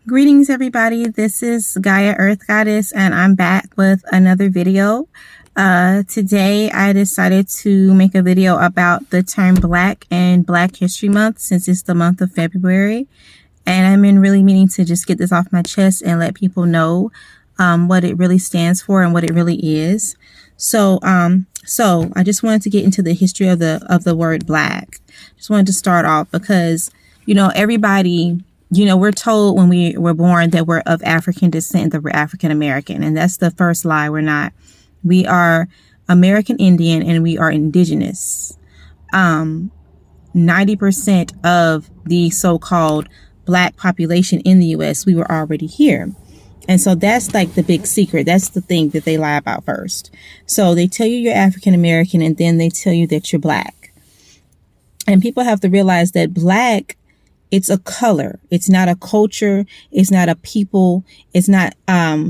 Greetings, everybody. This is Gaia Earth Goddess, and I'm back with another video. Today, I decided to make a video about the term Black and Black History Month, since it's the month of February. And I've been really meaning to just get this off my chest and let people know what it really stands for and what it really is. So I just wanted to get into the history of the word Black. Just wanted to start off because, everybody, we're told when we were born that we're of African descent, that we're African American. And that's the first lie. We're not. We are American Indian and we are indigenous. 90% of the so-called Black population in the U.S., we were already here. And so that's like the big secret. That's the thing that they lie about first. So they tell you you're African American and then they tell you that you're Black. And people have to realize that Black, it's a color. It's not a culture. It's not a people. It's not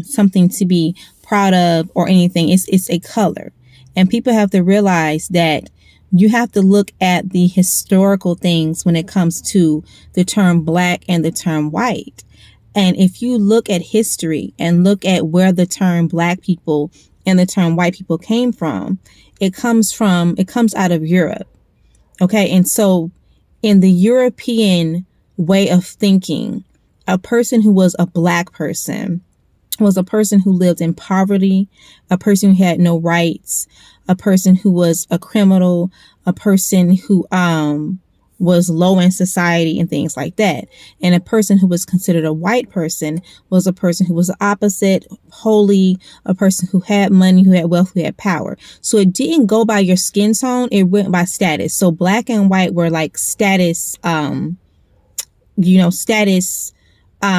something to be proud of or anything. It's a color. And people have to realize that you have to look at the historical things when it comes to the term Black and the term white. And if you look at history and look at where the term Black people and the term white people came from, it comes out of Europe. Okay. And so in the European way of thinking, a person who was a Black person was a person who lived in poverty, a person who had no rights, a person who was a criminal, a person who was low in society and things like that. And a person who was considered a white person was a person who was the opposite, holy, a person who had money, who had wealth, who had power. So it didn't go by your skin tone, it went by status. So Black and white were like status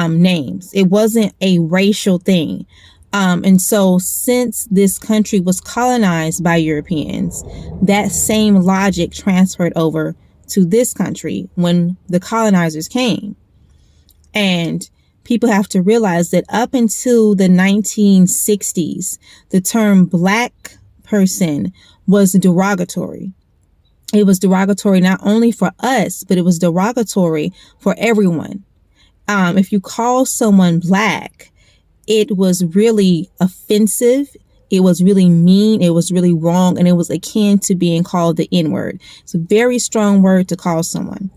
names. It wasn't a racial thing. And so since this country was colonized by Europeans, that same logic transferred over to this country when the colonizers came. And people have to realize that up until the 1960s, the term Black person was derogatory. It was derogatory not only for us, but it was derogatory for everyone. If you call someone Black, it was really offensive. It was really mean. It was really wrong. And it was akin to being called the N-word. It's a very strong word to call someone,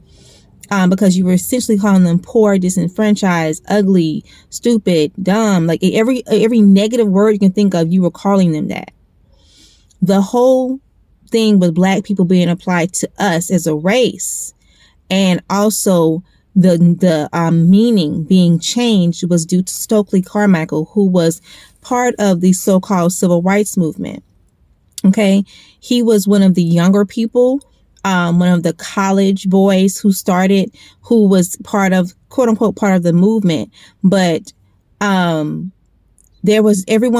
because you were essentially calling them poor, disenfranchised, ugly, stupid, dumb. Like every negative word you can think of, you were calling them that. The whole thing with Black people being applied to us as a race, and also the meaning being changed, was due to Stokely Carmichael, who was part of the so-called civil rights movement. Okay. He was one of the younger people, one of the college boys who was part of, quote unquote, part of the movement. But, everyone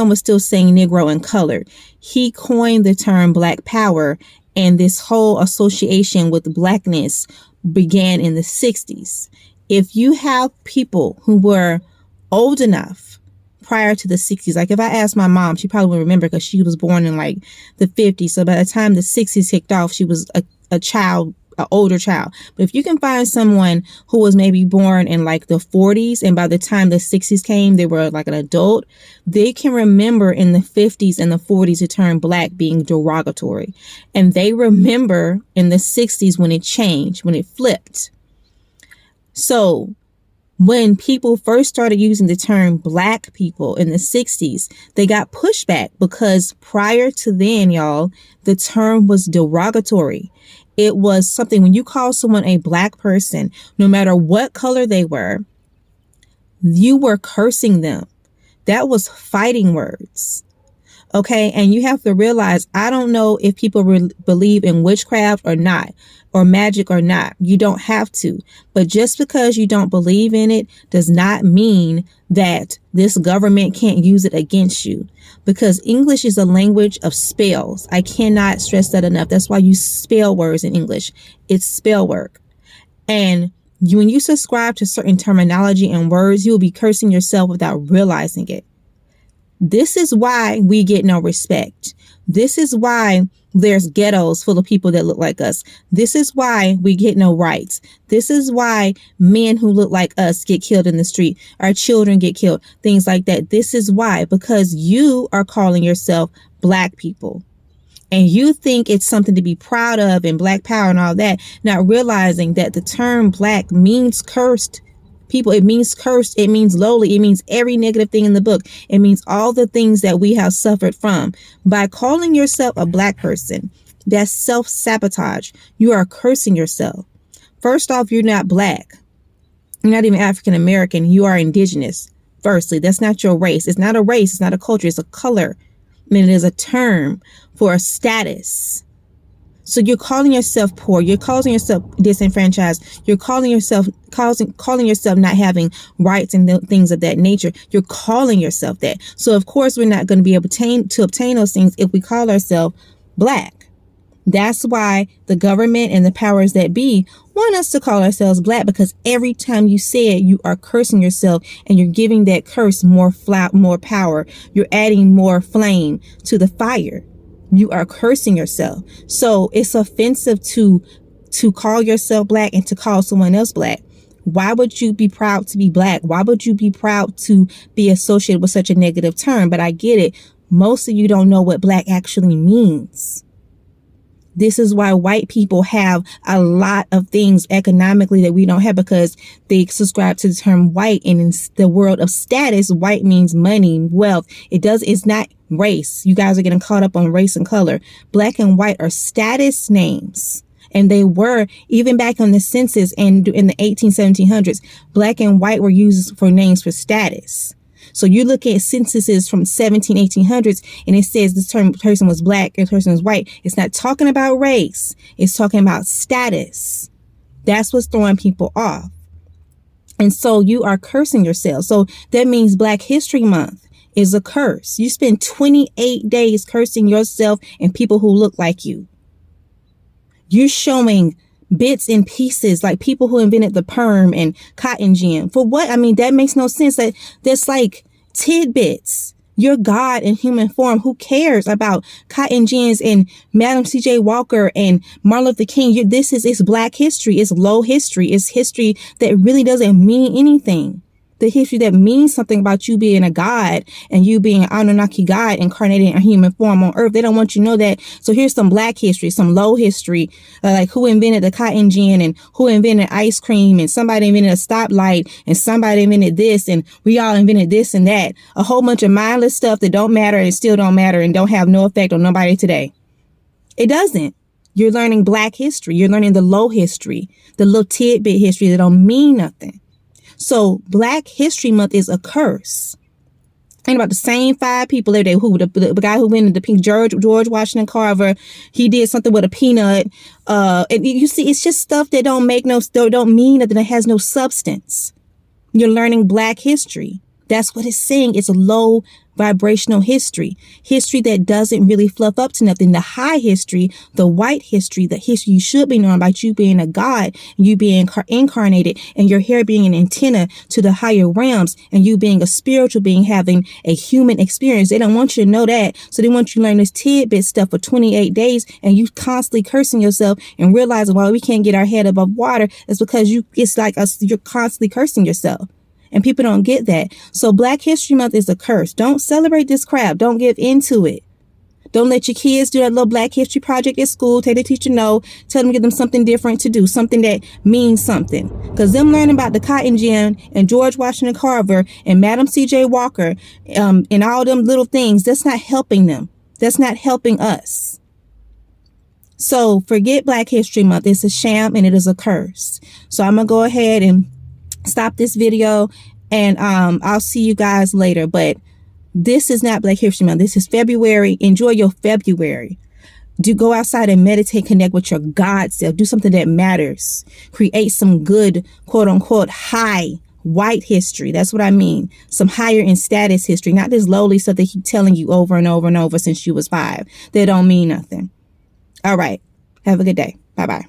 was still saying Negro and colored. He coined the term Black Power, and this whole association with Blackness began in the 60s. If you have people who were old enough prior to the 60s, like if I asked my mom, she probably would remember because she was born in like the 50s. So by the time the 60s kicked off, she was a child, an older child. But if you can find someone who was maybe born in like the 40s, and by the time the 60s came, they were like an adult, they can remember in the 50s and the 40s the term Black being derogatory. And they remember in the 60s when it changed, when it flipped. So when people first started using the term Black people in the 60s, they got pushback because prior to then, y'all, the term was derogatory. It was something, when you call someone a Black person, no matter what color they were, you were cursing them. That was fighting words. Okay. And you have to realize, I don't know if people believe in witchcraft or not, or magic or not. You don't have to. But just because you don't believe in it does not mean that this government can't use it against you, because English is a language of spells. I cannot stress that enough. That's why you spell words in English. It's spell work. And when you subscribe to certain terminology and words, you will be cursing yourself without realizing it. This is why we get no respect. This is why there's ghettos full of people that look like us. This is why we get no rights. This is why men who look like us get killed in the street. Our children get killed. Things like that. This is why, because you are calling yourself black people. And you think it's something to be proud of and black power and all that, not realizing that the term black means cursed people. It means cursed. It means lowly. It means every negative thing in the book. It means all the things that we have suffered from. By calling yourself a black person, that's self-sabotage. You are cursing yourself. First off, you're not black. You're not even African American. You are indigenous. Firstly, that's not your race. It's not a race. It's not a culture. It's a color. I mean, it is a term for a status. So you're calling yourself poor. You're calling yourself disenfranchised. You're calling yourself not having rights and things of that nature. You're calling yourself that. So of course we're not going to be able to obtain those things if we call ourselves black. That's why the government and the powers that be want us to call ourselves black, because every time you say it, you are cursing yourself and you're giving that curse more power. You're adding more flame to the fire. You are cursing yourself. So it's offensive to call yourself black and to call someone else black. Why would you be proud to be black? Why would you be proud to be associated with such a negative term? But I get it. Most of you don't know what black actually means. This is why white people have a lot of things economically that we don't have, because they subscribe to the term white. And in the world of status, white means money, wealth. It's not race. You guys are getting caught up on race and color. Black and white are status names. And they were, even back on the census and in the 1700s, black and white were used for names for status. So you look at censuses from 1800s, and it says this person was black and this person was white. It's not talking about race. It's talking about status. That's what's throwing people off. And so you are cursing yourself. So that means Black History Month is a curse. You spend 28 days cursing yourself and people who look like you. You're showing bits and pieces, like people who invented the perm and cotton gin. For what? I mean, that makes no sense. That's like tidbits. You're God in human form. Who cares about cotton gins and Madam C.J. Walker and Martin Luther King? It's Black history. It's low history. It's history that really doesn't mean anything. The history that means something about you being a god and you being an Anunnaki god incarnated in human form on earth. They don't want you to know that. So here's some black history, some low history, like who invented the cotton gin and who invented ice cream, and somebody invented a stoplight and somebody invented this and we all invented this and that. A whole bunch of mindless stuff that don't matter and still don't matter and don't have no effect on nobody today. It doesn't. You're learning black history. You're learning the low history, the little tidbit history that don't mean nothing. So Black History Month is a curse. And about the same 5 people every day. The guy who invented the pink, George Washington Carver, he did something with a peanut. And you see, it's just stuff that don't mean nothing, that has no substance. You're learning Black history. That's what it's saying. It's a low vibrational history that doesn't really fluff up to nothing. The high history, the white history, the history you should be knowing about you being a god, you being incarnated, and your hair being an antenna to the higher realms, and you being a spiritual being having a human experience. They don't want you to know that. So they want you to learn this tidbit stuff for 28 days, and you constantly cursing yourself and realizing why we can't get our head above water is because you're constantly cursing yourself. And people don't get that. So Black History Month is a curse. Don't celebrate this crap. Don't give into it. Don't let your kids do that little Black History project at school. Take the teacher no. Tell them to give them something different to do. Something that means something. Because them learning about the cotton gin and George Washington Carver and Madam C.J. Walker and all them little things, that's not helping them. That's not helping us. So forget Black History Month. It's a sham and it is a curse. So I'm going to go ahead and stop this video, and I'll see you guys later. But this is not Black History Month. This is February. Enjoy your February. Go outside and meditate, connect with your God self. Do something that matters. Create some good, quote unquote, high white history. That's what I mean. Some higher in status history, not this lowly stuff they keep telling you over and over and over since you was 5. That don't mean nothing. All right. Have a good day. Bye-bye.